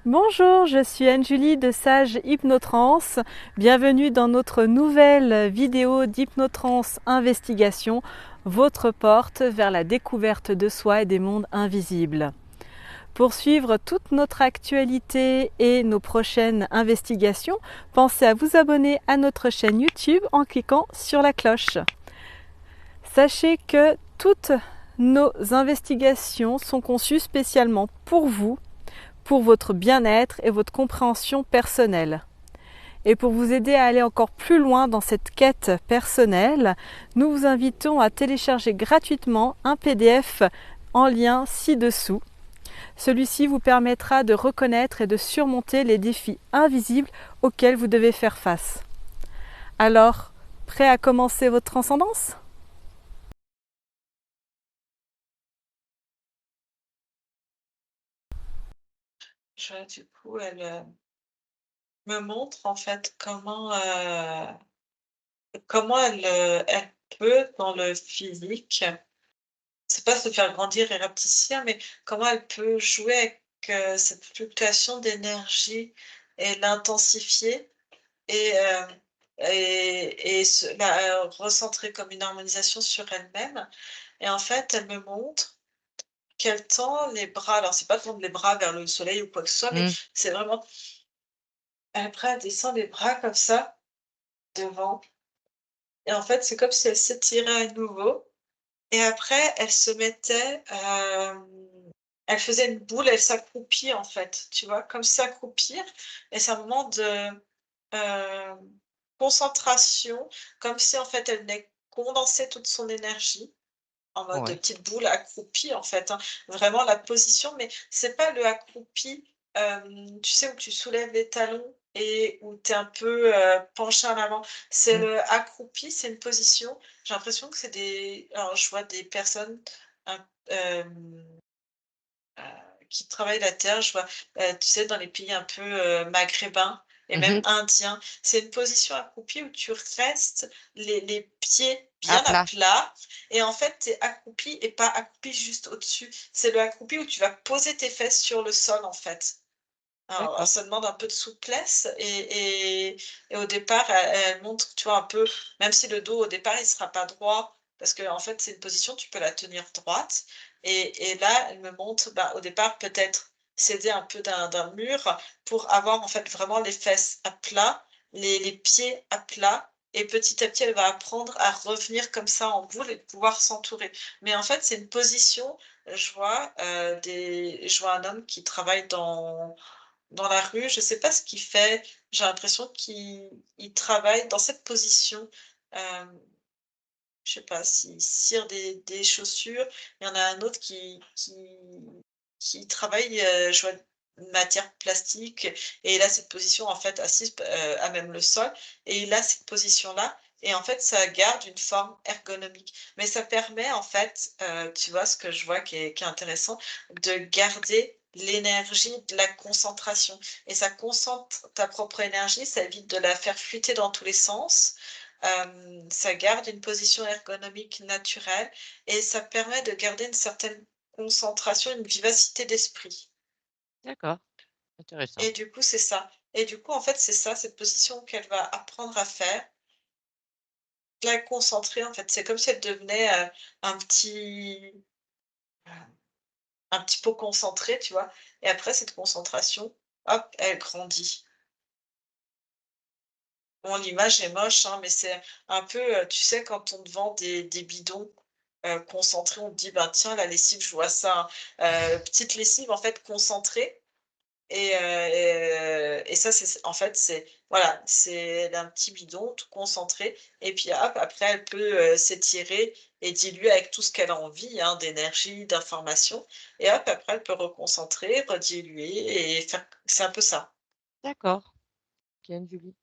Bonjour, je suis Anne-Julie de Sage Hypnotrance. Bienvenue dans notre nouvelle vidéo d'Hypnotrance Investigation, votre porte vers la découverte de soi et des mondes invisibles. Pour suivre toute notre actualité et nos prochaines investigations, pensez à vous abonner à notre chaîne YouTube en cliquant sur la cloche. Sachez que toutes nos investigations sont conçues spécialement pour votre bien-être et votre compréhension personnelle. Et pour vous aider à aller encore plus loin dans cette quête personnelle, nous vous invitons à télécharger gratuitement un PDF en lien ci-dessous. Celui-ci vous permettra de reconnaître et de surmonter les défis invisibles auxquels vous devez faire face. Alors, prêt à commencer votre transcendance ? Du coup, elle me montre en fait comment elle peut dans le physique, c'est pas se faire grandir et rapetisser, mais comment elle peut jouer avec, cette fluctuation d'énergie et l'intensifier et la recentrer comme une harmonisation sur elle-même. Et en fait, elle me montre qu'elle tend les bras, alors c'est pas tendre les bras vers le soleil ou quoi que ce soit, mais Mmh. c'est vraiment après elle descend les bras comme ça devant, et en fait, c'est comme si elle s'étirait à nouveau, et après elle se mettait, elle faisait une boule, elle s'accroupit en fait, tu vois? Comme s'accroupir, et c'est un moment de, concentration, comme si en fait elle venait condenser toute son énergie en mode de Ouais. petite boule accroupie en fait, hein. Vraiment la position, mais c'est pas le accroupi, tu sais, où tu soulèves les talons et où tu es un peu, penché en avant. C'est Mmh. le accroupi, c'est une position, j'ai l'impression que c'est des, alors je vois des personnes, un heu, qui travaillent la terre, je vois, tu sais, dans les pays un peu, maghrébins et Mmh même mh. indiens. C'est une position accroupie où tu restes les pieds À bien à plat. plat, et en fait, tu es accroupi et pas accroupi juste au-dessus. C'est le accroupi où tu vas poser tes fesses sur le sol, en fait. Alors D'accord. ça demande un peu de souplesse, et au départ, elle montre, tu vois, un peu, même si le dos au départ il sera pas droit, parce que en fait c'est une position, tu peux la tenir droite, et là, elle me montre, bah, au départ peut-être s'aider un peu d'un mur pour avoir en fait vraiment les fesses à plat, les pieds à plat, et petit à petit elle va apprendre à revenir comme ça en boule et pouvoir s'entourer. Mais en fait c'est une position, je vois un homme qui travaille dans la rue, je sais pas ce qu'il fait, j'ai l'impression qu'il travaille dans cette position, hem, je sais pas s'il cire des chaussures. Il y en a un autre qui travaille, je vois une matière plastique, et il a cette position en fait assise, à même le sol, et il a cette position-là, et en fait ça garde une forme ergonomique. Mais ça permet en fait, tu vois ce que je vois qui est intéressant, de garder l'énergie de la concentration, et ça concentre ta propre énergie, ça évite de la faire fuiter dans tous les sens. Ça garde une position ergonomique naturelle, et ça permet de garder une certaine concentration, une vivacité d'esprit, D'accord, intéressant. et du coup, c'est ça, et du coup, en fait, c'est ça, cette position qu'elle va apprendre à faire, la concentrer, en fait. C'est comme si elle devenait, un petit, heu, un petit pot concentré, tu vois? Et après cette concentration, hop, elle grandit. Bon, l'image est moche, hein, mais c'est un peu, tu sais, quand on te vend des bidons, concentrés, on te dit: «Ben, tiens, la lessive, je vois ça, hein». Petite lessive, en fait, concentrée, et ça, c'est en fait, c'est voilà, c'est un petit bidon tout concentré, et puis hop, après elle peut, s'étirer et diluer avec tout ce qu'elle a envie, hein, d'énergie, d'informations, et hop, après elle peut reconcentrer, rediluer et faire, c'est un peu ça. D'accord. OK, Anne-Julie.